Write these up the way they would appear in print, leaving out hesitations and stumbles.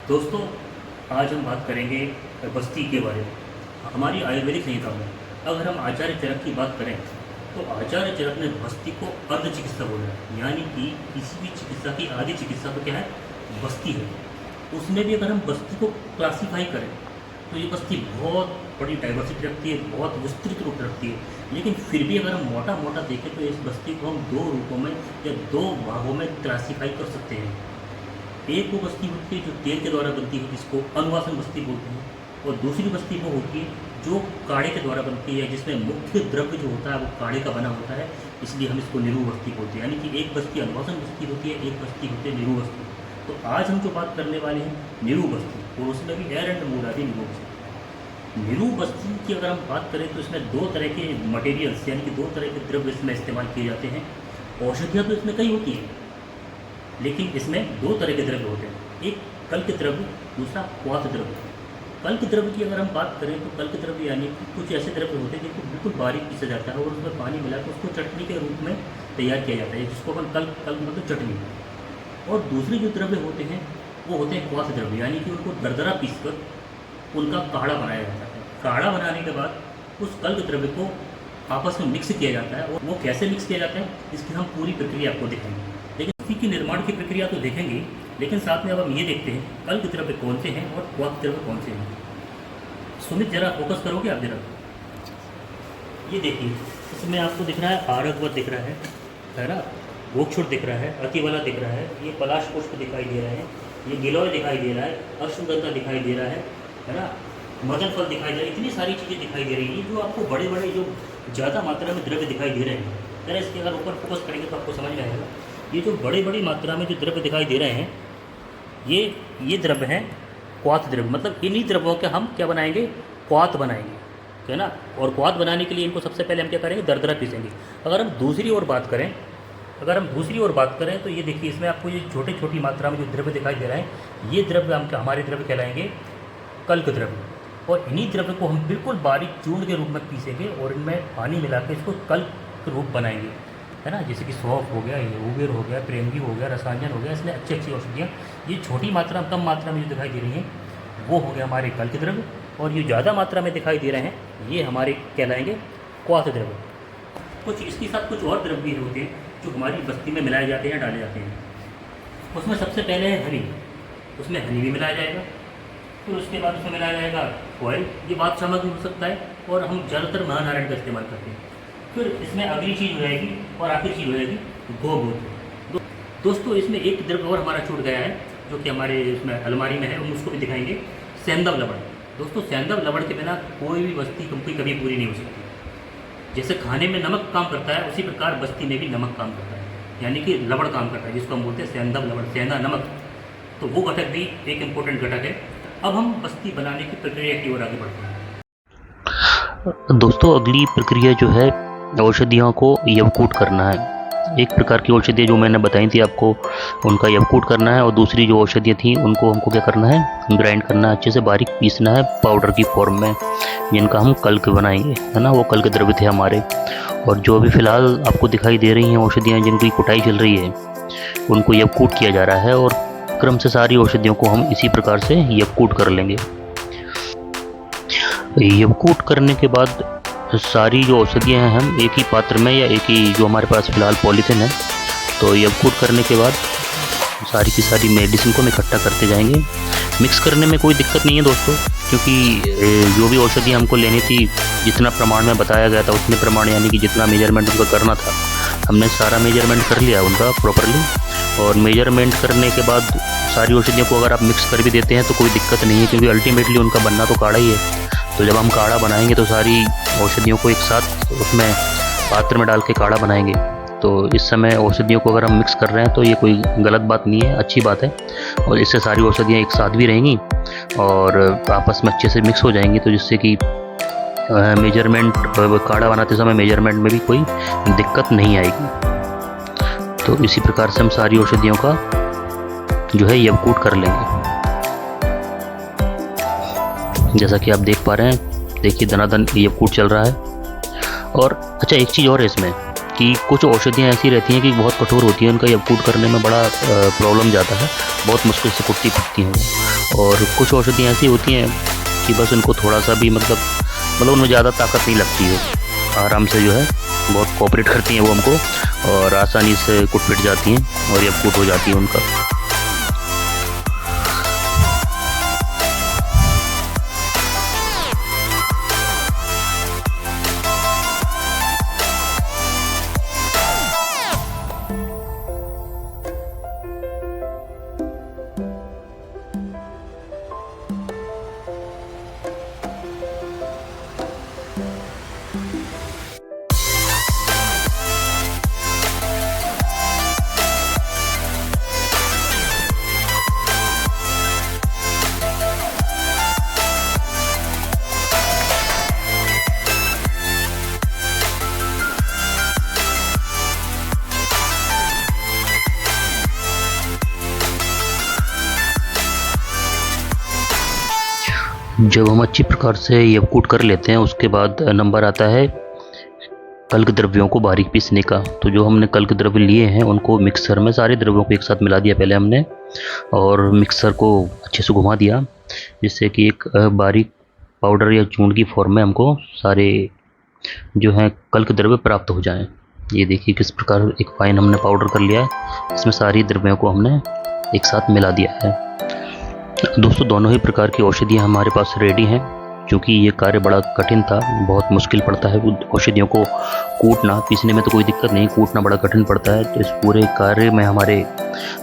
दोस्तों, आज हम बात करेंगे बस्ती के बारे में। हमारी आयुर्वेदिक संहिता में अगर हम आचार्य चरक की बात करें तो आचार्य चरक ने बस्ती को अर्ध चिकित्सा बोला है, यानी कि किसी भी चिकित्सा की आदि चिकित्सा तो क्या है, बस्ती है। उसमें भी अगर हम बस्ती को क्लासीफाई करें तो ये बस्ती बहुत बड़ी डाइवर्सिटी रखती है, बहुत विस्तृत रूप रखती है। लेकिन फिर भी अगर हम मोटा मोटा देखें तो इस बस्ती को हम दो रूपों में या दो भागों में क्लासीफाई कर सकते हैं। एक वो बस्ती होती है जो तेल के द्वारा बनती है, जिसको अनुवासन बस्ती बोलते हैं, और दूसरी बस्ती वो होती है जो काढ़े के द्वारा बनती है, जिसमें मुख्य द्रव्य जो होता है वो काढ़े का बना होता है, इसलिए हम इसको निरू बस्ती बोलते हैं। यानी कि एक बस्ती अनुवासन बस्ती होती है, एक बस्ती होती है निरू बस्ती। तो आज हम जो बात करने वाले हैं निरू बस्ती, और उसमें भी एयर एंड मूल आदि निरू बस्ती। निरू बस्ती की अगर हम बात करें तो इसमें दो तरह के मटेरियल्स यानी कि दो तरह के द्रव्य इसमें इस्तेमाल किए जाते हैं। औषधियाँ तो इसमें कई होती हैं, लेकिन इसमें दो तरह के द्रव्य होते हैं, एक कल्क द्रव्य, दूसरा क्वाथ द्रव्य। कल्क द्रव्य की अगर हम बात करें तो कल्क द्रव्य यानी कि कुछ ऐसे द्रव्य होते हैं जिनको बिल्कुल बारीक पीसा जाता है और उसमें पानी मिलाकर उसको चटनी के रूप में तैयार किया जाता है, जिसको अपन कल्क कल्क मतलब चटनी। और दूसरे जो द्रव्य होते हैं वो होते हैं क्वाथ द्रव्य, यानी कि उनको दरदरा पीसकर उनका काढ़ा बनाया जाता है। काढ़ा बनाने के बाद उस कल्क द्रव्य को आपस में मिक्स किया जाता है, और वो कैसे मिक्स किया जाता है इसकी हम पूरी प्रक्रिया आपको दिखाएंगे। लेकिन उसी की निर्माण की प्रक्रिया तो देखेंगे, लेकिन साथ में अब हम ये देखते हैं कल्क द्रव्य कौन से हैं और क्वाथ द्रव्य कौन से हैं। सुमित, जरा फोकस करोगे आप जरा। ये देखिए, इसमें आपको दिख रहा है आरकवत दिख रहा है ना, गोक्षुर दिख रहा है, अतिवला दिख रहा है, ये पलाश पुष्प दिखाई दे रहा है, ये गिलोय दिखाई दे रहा है, अश्वगंधा दिखाई दे रहा है ना, मदन फल दिखाई दे रहा है। इतनी सारी चीज़ें दिखाई दे रही हैं जो आपको बड़े बड़े जो ज़्यादा मात्रा में द्रव्य दिखाई दे रहे हैं। जरा इसके अगर ऊपर फोकस करेंगे तो आपको समझ में आएगा। ये जो बड़ी बड़ी मात्रा में जो द्रव्य दिखाई दे रहे हैं ये द्रव्य हैं क्वाथ द्रव्य। मतलब इन्हीं द्रव्यों के हम क्या बनाएंगे, क्वाथ बनाएंगे, है ना। और क्वाथ बनाने के लिए इनको सबसे पहले हम क्या करेंगे, दरदरा पीसेंगे। अगर हम दूसरी ओर बात करें तो ये देखिए, इसमें आपको ये छोटी छोटी मात्रा में जो द्रव्य दिखाई दे रहा है, ये द्रव्य हम हमारे द्रव्य कहलाएंगे कल्क द्रव्य। और इन्हीं द्रव्य को हम बिल्कुल बारीक चूर्ण के रूप में पीसेंगे और इनमें पानी मिला के इसको कल्क रूप बनाएंगे, है ना। जैसे कि सौंफ हो गया, यूबेर हो गया, प्रेमगी हो गया, रसायन हो गया, इसलिए अच्छी अच्छी औषधियाँ ये छोटी मात्रा कम मात्रा में जो दिखाई दे रही हैं वो हो गया हमारे कल्क द्रव्य, और ये ज़्यादा मात्रा में दिखाई दे रहे हैं ये हमारे कहलाएंगे क्वाथ द्रव्य। कुछ इसके साथ कुछ और द्रव्य भी होते हैं जो हमारी बस्ती में मिलाए जाते हैं, डाले जाते हैं। उसमें सबसे पहले है हनी, उसमें हनी भी मिलाया जाएगा। फिर उसके बाद उसमें मिलाया जाएगा ऑयल, ये बात समझ भी हो सकता है, और हम ज़्यादातर महानारायण का इस्तेमाल करते हैं। फिर इसमें अगली चीज़ हो जाएगी और आखिरी चीज़ हो जाएगी गोमूत्र। दोस्तों, इसमें एक द्रव्य और हमारा छूट गया है जो कि हमारे इसमें अलमारी में है, हम उसको भी दिखाएंगे, सेंधव लवण। दोस्तों, सेंधव लवण के बिना कोई भी बस्ती कभी पूरी नहीं हो सकती। जैसे खाने में नमक काम करता है, उसी प्रकार बस्ती में भी नमक काम करता है, यानी कि लवण काम करता है, जिसको हम बोलते हैं सेंधव लवण, सेंधा नमक। तो वो घटक भी एक इम्पोर्टेंट घटक है। अब हम बस्ती बनाने की प्रक्रिया की ओर आगे बढ़ते हैं। दोस्तों, अगली प्रक्रिया जो है औषधियों को यवकूट करना है। एक प्रकार की औषधियाँ जो मैंने बताई थी आपको, उनका यवकूट करना है, और दूसरी जो औषधियाँ थी उनको हमको क्या करना है, ग्राइंड करना है, अच्छे से बारीक पीसना है पाउडर की फॉर्म में, जिनका हम कल्क बनाएंगे, है ना। वो कल्क द्रव्य थे हमारे। और जो अभी फ़िलहाल आपको दिखाई दे रही हैं औषधियाँ जिनकी कुटाई चल रही है, उनको यवकूट किया जा रहा है, और क्रम से सारी औषधियों को हम इसी प्रकार से यवकूट कर लेंगे। यवकूट करने के बाद सारी जो औषधियाँ हैं हम एक ही पात्र में, या एक ही जो हमारे पास फ़िलहाल पॉलीथिन है, तो यवकूट करने के बाद सारी की सारी मेडिसिन को हम इकट्ठा करते जाएंगे। मिक्स करने में कोई दिक्कत नहीं है दोस्तों, क्योंकि जो भी औषधियाँ हमको लेनी थी, जितना प्रमाण में बताया गया था उतने प्रमाण, यानी कि जितना मेजरमेंट उनका करना था, हमने सारा मेजरमेंट कर लिया उनका प्रॉपरली। और मेजरमेंट करने के बाद सारी औषधियों को अगर आप मिक्स कर भी देते हैं तो कोई दिक्कत नहीं है, क्योंकि अल्टीमेटली उनका बनना तो काढ़ा ही है। तो जब हम काढ़ा बनाएंगे तो सारी औषधियों को एक साथ उसमें पात्र में डाल के काढ़ा बनाएंगे। तो इस समय औषधियों को अगर हम मिक्स कर रहे हैं तो ये कोई गलत बात नहीं है, अच्छी बात है, और इससे सारी औषधियाँ एक साथ भी रहेंगी और आपस में अच्छे से मिक्स हो जाएंगी, तो जिससे कि मेजरमेंट, काढ़ा बनाते समय मेजरमेंट में भी कोई दिक्कत नहीं आएगी। तो इसी प्रकार से हम सारी औषधियों का जो है यवकूट कर लेंगे। जैसा कि आप देख पा रहे हैं, देखिए धनाधन यवकूट चल रहा है। और अच्छा, एक चीज़ और है इसमें कि कुछ औषधियाँ ऐसी रहती हैं कि बहुत कठोर होती हैं, उनका यवकूट करने में बड़ा प्रॉब्लम जाता है, बहुत मुश्किल से कुटती पिटती हैं। और कुछ औषधियाँ ऐसी होती हैं कि बस उनको थोड़ा सा भी मतलब उनमें ज़्यादा ताकत नहीं लगती है, आराम से जो है बहुत कोऑपरेट करती हैं वो हमको, और आसानी से कुट पिट जाती हैं और यकृत हो जाती है उनका। जब हम अच्छी प्रकार से यकृत कर लेते हैं उसके बाद नंबर आता है कल्क द्रव्यों को बारीक पीसने का। तो जो हमने कल्क द्रव्य लिए हैं उनको मिक्सर में सारे द्रव्यों को एक साथ मिला दिया पहले हमने, और मिक्सर को अच्छे से घुमा दिया जिससे कि एक बारीक पाउडर या चूर्ण की फॉर्म में हमको सारे जो हैं कल्क द्रव्य प्राप्त हो जाएं। ये देखिए किस प्रकार एक फाइन हमने पाउडर कर लिया है, इसमें सारी द्रव्यों को हमने एक साथ मिला दिया है। दोस्तों दोनों ही प्रकार की औषधियाँ हमारे पास रेडी हैं। क्योंकि ये कार्य बड़ा कठिन था, बहुत मुश्किल पड़ता है औषधियों को कूटना, पीसने में तो कोई दिक्कत नहीं, कूटना बड़ा कठिन पड़ता है। तो इस पूरे कार्य में हमारे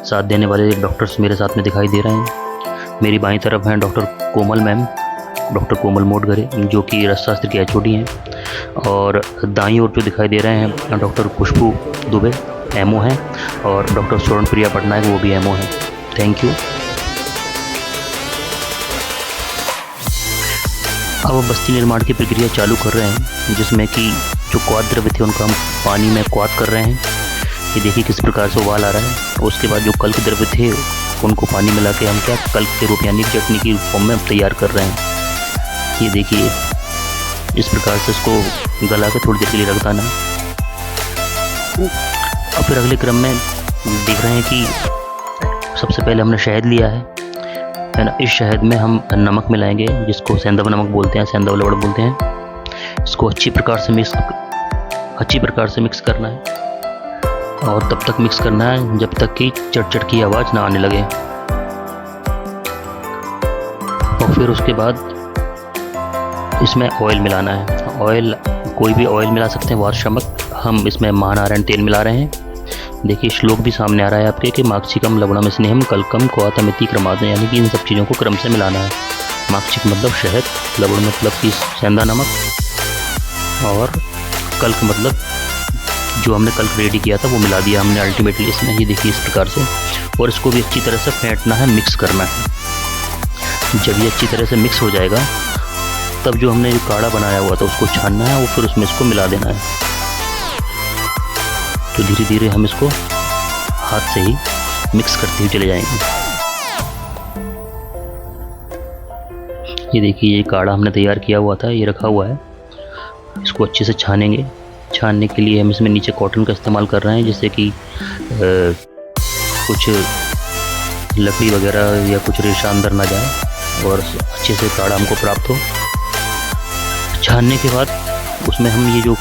साथ देने वाले डॉक्टर्स मेरे साथ में दिखाई दे रहे हैं। मेरी बाईं तरफ हैं डॉक्टर कोमल मैम, डॉक्टर कोमल मोटघरे जो कि रसशास्त्र की एचओडी हैं, और दाईं ओर जो दिखाई दे रहे हैं डॉक्टर खुशबू दुबे एमओ हैं, और डॉक्टर स्वर्ण प्रिया पटनायक वो भी एमओ हैं। Thank you. अब हम बस्ती निर्माण की प्रक्रिया चालू कर रहे हैं, जिसमें कि जो क्वाथ द्रव्य थे उनको हम पानी में क्वाथ कर रहे हैं। ये देखिए किस प्रकार से उबाल आ रहा है। उसके बाद जो कल्क द्रव्य थे उनको पानी मिला के हम क्या कल्क के रूप यानी चटनी की फॉर्म में तैयार कर रहे हैं। ये देखिए इस प्रकार से इसको गला के थोड़ी देर के लिए रख देना। अब फिर अगले क्रम में देख रहे हैं कि सबसे पहले हमने शहद लिया है ना। इस शहद में हम नमक मिलाएंगे जिसको सेंधव नमक बोलते हैं, सेंधव लवण बोलते हैं। इसको अच्छी प्रकार से मिक्स करना है, और तब तक मिक्स करना है जब तक कि चट की आवाज़ ना आने लगे। और फिर उसके बाद इसमें ऑयल मिलाना है। ऑयल कोई भी ऑयल मिला सकते हैं, वार्षमक। हम इसमें महानारायण तेल मिला रहे हैं। देखिए श्लोक भी सामने आ रहा है आपके कि माक्षिकम लवणम स्नेहम कल्कम क्वाथमिति क्रमाद, यानी कि इन सब चीज़ों को क्रम से मिलाना है। माक्षिक मतलब शहद, लवण मतलब कि सेंधा नमक, और कल्क मतलब जो हमने कल्क रेडी किया था वो मिला दिया हमने अल्टीमेटली इसमें। ये देखिए इस प्रकार से, और इसको भी अच्छी तरह से फेंटना है, मिक्स करना है। जब ये अच्छी तरह से मिक्स हो जाएगा तब जो हमने जो काढ़ा बनाया हुआ था उसको छानना है, और फिर उसमें इसको मिला देना है। तो धीरे धीरे हम इसको हाथ से ही मिक्स करते हुए चले जाएंगे। ये देखिए ये काढ़ा हमने तैयार किया हुआ था, ये रखा हुआ है। इसको अच्छे से छानेंगे। छानने के लिए हम इसमें नीचे कॉटन का इस्तेमाल कर रहे हैं, जिससे कि कुछ लकड़ी वगैरह या कुछ रेशा अंदर ना जाए और अच्छे से काढ़ा हमको प्राप्त हो। छानने के बाद उसमें हम ये जो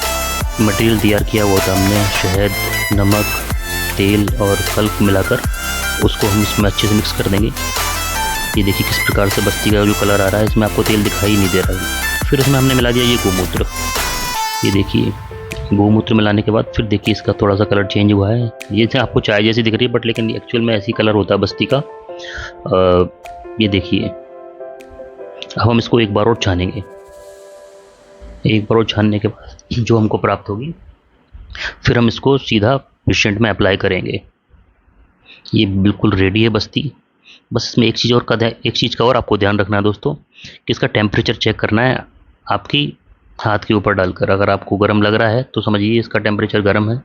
मटेरियल तैयार किया हुआ था हमने, शहद, नमक, तेल और कल्क मिलाकर, उसको हम इसमें अच्छे से मिक्स कर देंगे। ये देखिए किस प्रकार से बस्ती का जो कलर आ रहा है, इसमें आपको तेल दिखाई नहीं दे रहा है। फिर इसमें हमने मिला दिया ये गोमूत्र। ये देखिए गोमूत्र मिलाने के बाद फिर देखिए इसका थोड़ा सा कलर चेंज हुआ है। ये आपको चाय जैसी दिख रही है, बट लेकिन एक्चुअल में ऐसी कलर होता है बस्ती का। ये देखिए अब हम इसको एक बार और छानेंगे। एक बार और छानने के बाद जो हमको प्राप्त होगी फिर हम इसको सीधा पेशेंट में अप्लाई करेंगे। ये बिल्कुल रेडी है बस्ती। बस इसमें एक चीज़ का और आपको ध्यान रखना है दोस्तों, कि इसका टेम्परेचर चेक करना है आपकी हाथ के ऊपर डालकर। अगर आपको गर्म लग रहा है तो समझिए इसका टेम्परेचर गर्म है,